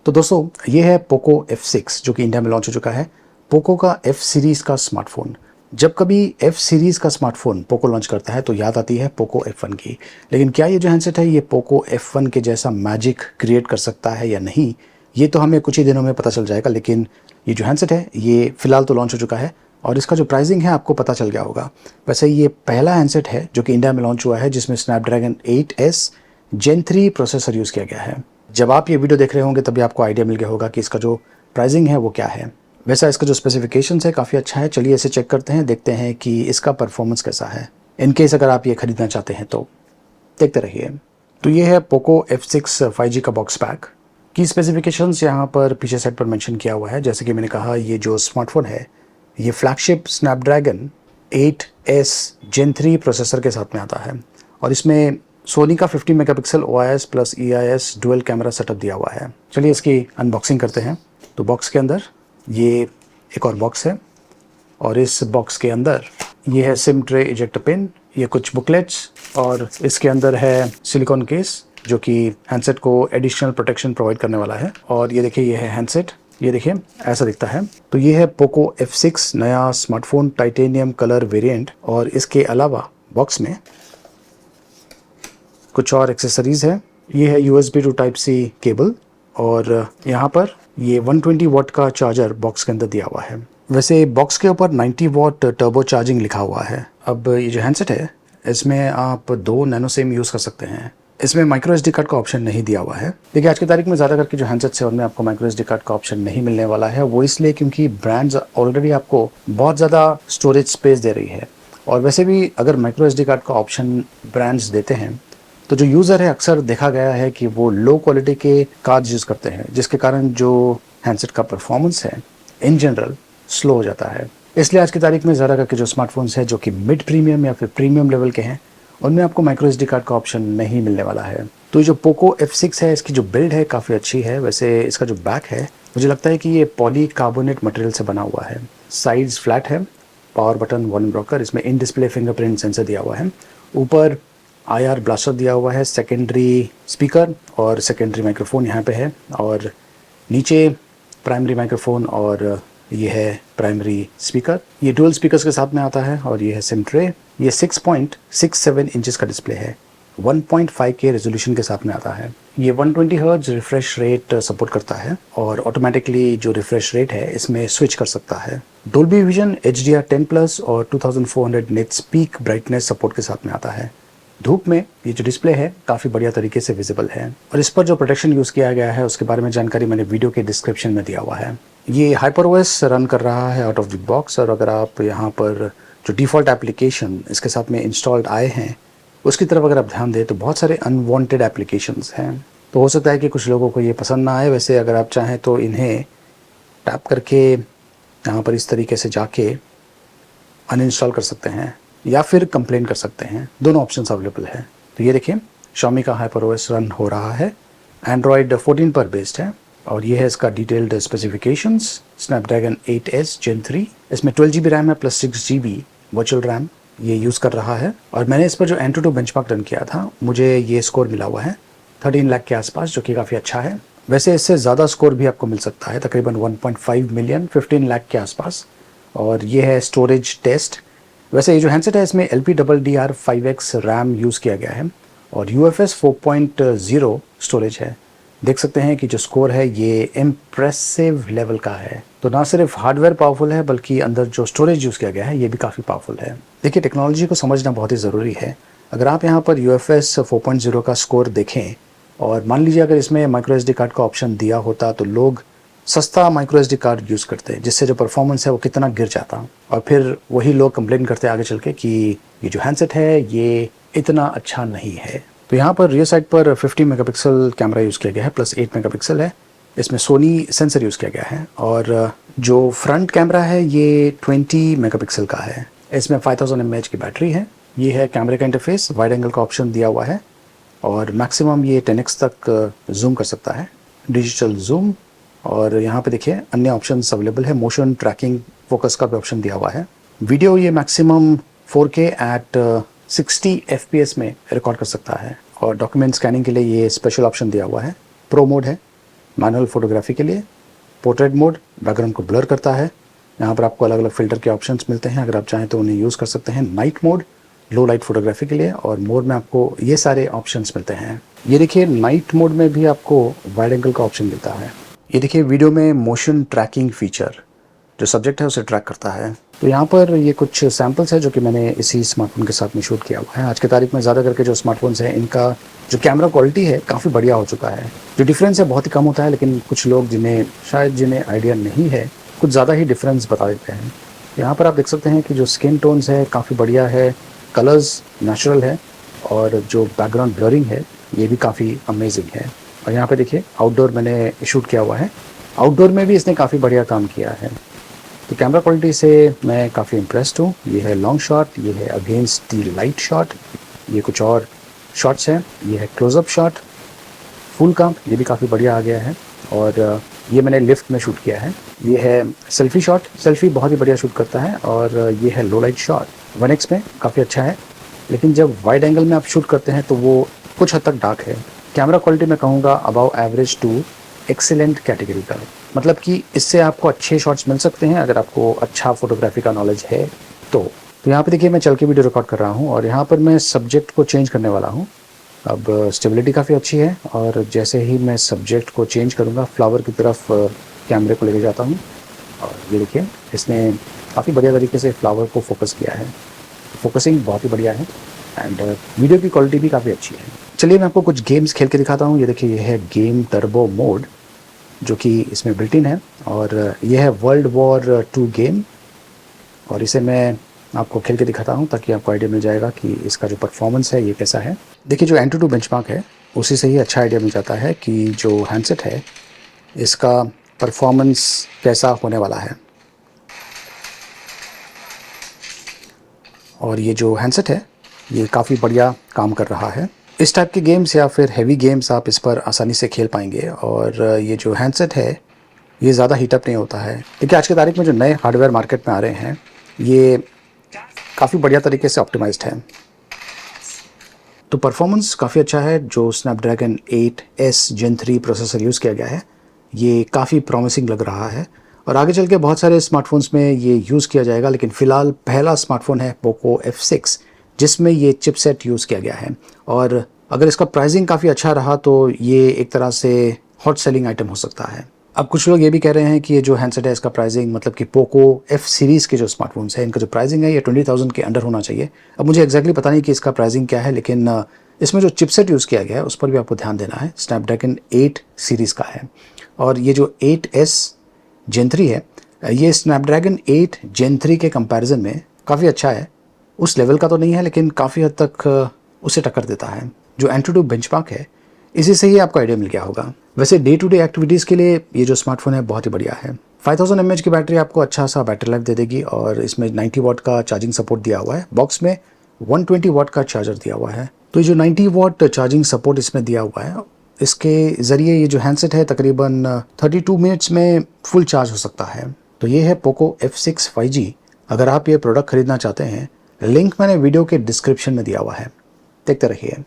तो दोस्तों ये है पोको F6 जो कि इंडिया में लॉन्च हो चुका है। पोको का F सीरीज़ का स्मार्टफोन। जब कभी F सीरीज़ का स्मार्टफोन पोको लॉन्च करता है तो याद आती है पोको F1 की। लेकिन क्या ये जो हैंडसेट है ये पोको F1 के जैसा मैजिक क्रिएट कर सकता है या नहीं, ये तो हमें कुछ ही दिनों में पता चल जाएगा। लेकिन ये जो हैंडसेट है ये फ़िलहाल तो लॉन्च हो चुका है और इसका जो प्राइसिंग है आपको पता चल गया होगा। वैसे ये पहला हैंडसेट है जो कि इंडिया में लॉन्च हुआ है जिसमें Snapdragon 8S Gen 3 processor use किया गया है। जब आप ये वीडियो देख रहे होंगे तभी आपको आइडिया मिल गया होगा कि इसका जो प्राइसिंग है वो क्या है। वैसा इसका जो स्पेसिफिकेशंस है काफ़ी अच्छा है। चलिए इसे चेक करते हैं, देखते हैं कि इसका परफॉर्मेंस कैसा है। इन केस अगर आप ये खरीदना चाहते हैं तो देखते रहिए। तो ये है पोको F6 5G का बॉक्स पैक की स्पेसिफिकेशंस यहाँ पर पीछे साइड पर मेंशन किया हुआ है। जैसे कि मैंने कहा, ये जो स्मार्टफोन है ये flagship Snapdragon 8S Gen 3 processor के साथ में आता है और इसमें सोनी का 50 megapixel OIS plus EIS dual camera setup दिया हुआ है। चलिए इसकी अनबॉक्सिंग करते हैं। तो बॉक्स के अंदर ये एक और बॉक्स है और इस बॉक्स के अंदर ये है सिम ट्रे इजेक्टर पिन, ये कुछ बुकलेट्स और इसके अंदर है सिलिकॉन केस जो कि हैंडसेट को एडिशनल प्रोटेक्शन प्रोवाइड करने वाला है। और ये देखिए, ये है हैंडसेट, ये देखिए ऐसा दिखता है। तो ये है पोको F6 नया स्मार्टफोन टाइटेनियम कलर वेरिएंट। और इसके अलावा बॉक्स में कुछ और एक्सेसरीज है। ये है USB to Type C cable और यहाँ पर ये 120 वाट का चार्जर बॉक्स के अंदर दिया हुआ है। वैसे बॉक्स के ऊपर 90 वाट टर्बो चार्जिंग लिखा हुआ है। अब ये जो हैंडसेट है इसमें आप 2 नैनो सिम यूज़ कर सकते हैं। इसमें माइक्रो SD कार्ड का ऑप्शन नहीं दिया हुआ है। देखिए आज की तारीख में ज़्यादा करके जो हैंडसेट्स है उनमें आपको माइक्रो SD कार्ड का ऑप्शन नहीं मिलने वाला है। वो इसलिए क्योंकि ब्रांड्स ऑलरेडी आपको बहुत ज़्यादा स्टोरेज स्पेस दे रही है। और वैसे भी अगर माइक्रो SD कार्ड का ऑप्शन ब्रांड्स देते हैं तो जो यूज़र है अक्सर देखा गया है कि वो लो क्वालिटी के कार्ड्स यूज़ करते हैं, जिसके कारण जो हैंडसेट का परफॉर्मेंस है इन जनरल स्लो हो जाता है। इसलिए आज की तारीख में ज़्यादा करके जो स्मार्टफोन्स है जो कि मिड प्रीमियम या फिर प्रीमियम लेवल के हैं उनमें आपको माइक्रो SD कार्ड का ऑप्शन नहीं मिलने वाला है। तो ये जो पोको F6 है इसकी जो बिल्ड है काफ़ी अच्छी है। वैसे इसका जो बैक है मुझे लगता है कि ये पॉलीकार्बोनेट मटेरियल से बना हुआ है। साइड्स फ्लैट है, पावर बटन वॉल्यूम रॉकर, इसमें इन डिस्प्ले फिंगरप्रिंट सेंसर दिया हुआ है। ऊपर IR ब्लास्टर दिया हुआ है, सेकेंडरी स्पीकर और सेकेंडरी माइक्रोफोन यहाँ पे है। और नीचे प्राइमरी माइक्रोफोन और ये है प्राइमरी स्पीकर। ये डुअल स्पीकर्स के साथ में आता है। और ये है सिम ट्रे। ये 6.67 इंचेस का डिस्प्ले है, 1.5K रेजोल्यूशन के साथ में आता है। ये 120 हर्ट्ज रिफ्रेश रेट सपोर्ट करता है और ऑटोमेटिकली जो रिफ्रेश रेट है इसमें स्विच कर सकता है। डोल्बी विजन HDR10+ और 2400 निट्स पीक ब्राइटनेस सपोर्ट के साथ में आता है। धूप में ये जो डिस्प्ले है काफ़ी बढ़िया तरीके से विजिबल है। और इस पर जो प्रोटेक्शन यूज़ किया गया है उसके बारे में जानकारी मैंने वीडियो के डिस्क्रिप्शन में दिया हुआ है। ये HyperOS रन कर रहा है आउट ऑफ द बॉक्स। और अगर आप यहाँ पर जो डिफ़ॉल्ट एप्लीकेशन इसके साथ में इंस्टॉल्ड आए हैं उसकी तरफ अगर आप ध्यान दें तो बहुत सारे अनवांटेड एप्लीकेशंस हैं। तो हो सकता है कि कुछ लोगों को ये पसंद ना आए। वैसे अगर आप चाहें तो इन्हें टैप करके यहाँ पर इस तरीके से जाके अनइंस्टॉल कर सकते हैं या फिर कंप्लेन कर सकते हैं। दोनों ऑप्शंस अवेलेबल है। तो ये देखिए Xiaomi का HyperOS रन हो रहा है, Android 14 पर बेस्ड है। और ये है इसका detailed specifications. Snapdragon 8S Gen 3, इसमें 12GB रैम है प्लस 6GB वर्चुअल रैम ये यूज़ कर रहा है। और मैंने इस पर जो Antutu बेंचमार्क रन किया था मुझे ये स्कोर मिला हुआ है 13 लाख के आसपास, जो कि काफ़ी अच्छा है। वैसे इससे ज़्यादा स्कोर भी आपको मिल सकता है, तकरीबन 1.5 मिलियन 15 लाख के आसपास। और ये है स्टोरेज टेस्ट। वैसे ये जो हैंडसेट है इसमें LPDDR5X रैम यूज़ किया गया है और UFS 4.0 स्टोरेज है। देख सकते हैं कि जो स्कोर है ये इम्प्रेसिव लेवल का है। तो ना सिर्फ हार्डवेयर पावरफुल है बल्कि अंदर जो स्टोरेज यूज़ किया गया है ये भी काफ़ी पावरफुल है। देखिए टेक्नोलॉजी को समझना बहुत ही ज़रूरी है। अगर आप यहाँ पर UFS 4.0 का स्कोर देखें और मान लीजिए अगर इसमें माइक्रो SD कार्ड का ऑप्शन दिया होता तो लोग सस्ता माइक्रो SD कार्ड यूज़ करते, जिससे जो परफॉर्मेंस है वो कितना गिर जाता। और फिर वही लोग कंप्लेन करते आगे चल के कि ये जो हैंडसेट है ये इतना अच्छा नहीं है। तो यहाँ पर रियर साइड पर 50 मेगापिक्सल कैमरा यूज़ किया गया है प्लस 8 मेगापिक्सल है। इसमें सोनी सेंसर यूज़ किया गया है। और जो फ्रंट कैमरा है ये 20 मेगापिक्सल का है। इसमें 5000 mAh की बैटरी है। ये है कैमरे का इंटरफेस, वाइड एंगल का ऑप्शन दिया हुआ है और मैक्सिमम ये 10x तक जूम कर सकता है, डिजिटल जूम। और यहाँ पे देखिए अन्य ऑप्शंस अवेलेबल है, मोशन ट्रैकिंग, फोकस का भी ऑप्शन दिया हुआ है। वीडियो ये मैक्सिमम 4K एट 60 FPS में रिकॉर्ड कर सकता है। और डॉक्यूमेंट स्कैनिंग के लिए ये स्पेशल ऑप्शन दिया हुआ है। प्रो मोड है मैनुअल फोटोग्राफी के लिए। पोर्ट्रेट मोड बैकग्राउंड को ब्लर करता है। यहाँ पर आपको अलग अलग फ़िल्टर के ऑप्शंस मिलते हैं, अगर आप चाहें तो उन्हें यूज़ कर सकते हैं। नाइट मोड लो लाइट फोटोग्राफी के लिए, और मोड में आपको ये सारे ऑप्शंस मिलते हैं। ये देखिए नाइट मोड में भी आपको वाइड एंगल का ऑप्शन मिलता है। ये देखिए वीडियो में मोशन ट्रैकिंग फीचर, जो सब्जेक्ट है उसे ट्रैक करता है। तो यहाँ पर ये कुछ सैम्पल्स है जो कि मैंने इसी स्मार्टफोन के साथ में शूट किया हुआ है। आज की तारीख में ज़्यादा करके जो स्मार्टफोन्स हैं इनका जो कैमरा क्वालिटी है काफ़ी बढ़िया हो चुका है। जो डिफरेंस है बहुत ही कम होता है, लेकिन कुछ लोग जिन्हें आइडिया नहीं है कुछ ज़्यादा ही डिफरेंस बता देते हैं। यहाँ पर आप देख सकते हैं कि जो स्किन टोन्स है काफ़ी बढ़िया है, कलर्स नेचुरल है, और जो बैकग्राउंड ब्लरिंग है ये भी काफ़ी अमेजिंग है। और यहाँ पे देखिए आउटडोर मैंने शूट किया हुआ है, आउटडोर में भी इसने काफ़ी बढ़िया काम किया है। तो कैमरा क्वालिटी से मैं काफ़ी इम्प्रेस्ड हूँ। ये है लॉन्ग शॉट, ये है अगेंस्ट दी लाइट शॉट, ये कुछ और शॉट्स हैं, ये है क्लोजअप शॉट, फुल काम ये भी काफ़ी बढ़िया आ गया है, और ये मैंने लिफ्ट में शूट किया है। ये है सेल्फ़ी शॉट, सेल्फ़ी बहुत ही बढ़िया शूट करता है, और ये है लो लाइट शॉट 1x में काफ़ी अच्छा है, लेकिन जब वाइड एंगल में आप शूट करते हैं तो वो कुछ हद तक डार्क है। कैमरा क्वालिटी मैं कहूँगा above average to excellent category का, मतलब कि इससे आपको अच्छे शॉट्स मिल सकते हैं अगर आपको अच्छा फोटोग्राफी का नॉलेज है तो यहाँ पे देखिए मैं चल के वीडियो रिकॉर्ड कर रहा हूँ, और यहाँ पर मैं सब्जेक्ट को चेंज करने वाला हूँ। अब स्टेबिलिटी काफ़ी अच्छी है, और जैसे ही मैं सब्जेक्ट को चेंज करूँगा फ्लावर की तरफ कैमरे को लेके जाता हूँ, और ये देखिए इसने काफ़ी बढ़िया तरीके से फ्लावर को फोकस किया है। फोकसिंग बहुत ही बढ़िया है, एंड वीडियो की क्वालिटी भी काफ़ी अच्छी है। चलिए मैं आपको कुछ गेम्स खेल के दिखाता हूँ। ये देखिए ये है गेम टर्बो मोड, जो कि इसमें बिल्ट इन है, और ये है वर्ल्ड वॉर 2 गेम, और इसे मैं आपको खेल के दिखाता हूँ ताकि आपको आइडिया मिल जाएगा कि इसका जो परफॉर्मेंस है ये कैसा है। देखिए जो एंटूटू बेंचमार्क है उसी से ही अच्छा आइडिया मिल जाता है कि जो हैंडसेट है इसका परफॉर्मेंस कैसा होने वाला है। और ये जो हैंडसेट है ये काफ़ी बढ़िया काम कर रहा है। इस टाइप के गेम्स या फिर हैवी गेम्स आप इस पर आसानी से खेल पाएंगे, और ये जो हैंडसेट है ये ज़्यादा हीटअप नहीं होता है, क्योंकि आज की तारीख में जो नए हार्डवेयर मार्केट में आ रहे हैं ये काफ़ी बढ़िया तरीके से ऑप्टिमाइज्ड है। तो परफॉर्मेंस काफ़ी अच्छा है। जो Snapdragon 8S Gen 3 processor use किया गया है ये काफ़ी प्रॉमिसिंग लग रहा है, और आगे चल के बहुत सारे स्मार्टफोन्स में ये यूज़ किया जाएगा, लेकिन फ़िलहाल पहला स्मार्टफोन है पोको F6 जिसमें ये चिपसेट यूज़ किया गया है। और अगर इसका प्राइसिंग काफ़ी अच्छा रहा तो ये एक तरह से हॉट सेलिंग आइटम हो सकता है। अब कुछ लोग ये भी कह रहे हैं कि ये जो हैंडसेट है इसका प्राइसिंग, मतलब कि पोको F सीरीज़ के जो स्मार्टफोन्स हैं इनका जो प्राइसिंग है ये 20,000 के अंडर होना चाहिए। अब मुझे एक्जैक्टली पता नहीं कि इसका प्राइसिंग क्या है, लेकिन इसमें जो चिपसेट यूज़ किया गया है उस पर भी आपको ध्यान देना है। स्नैपड्रैगन 8 सीरीज़ का है, और ये जो 8S Gen 3 है ये स्नैपड्रैगन 8 Gen 3 के कंपैरिजन में काफ़ी अच्छा है। उस लेवल का तो नहीं है, लेकिन काफ़ी हद तक उसे टक्कर देता है। जो एंटूटू बेंचमार्क है इसी से ही आपको आइडिया मिल गया होगा। वैसे डे टू डे एक्टिविटीज़ के लिए ये जो स्मार्टफोन है बहुत ही बढ़िया है। 5000 mAh की बैटरी आपको अच्छा सा बैटरी लाइफ दे देगी, और इसमें 90 वाट का चार्जिंग सपोर्ट दिया हुआ है। बॉक्स में 120 वाट का चार्जर दिया हुआ है। तो ये जो 90 वाट चार्जिंग सपोर्ट इसमें दिया हुआ है इसके ज़रिए ये जो हैंडसेट है तकरीबन 32 मिनट्स में फुल चार्ज हो सकता है। तो ये है पोको F6 5G। अगर आप ये प्रोडक्ट खरीदना चाहते हैं लिंक मैंने वीडियो के डिस्क्रिप्शन में दिया हुआ है, देखते रहिए।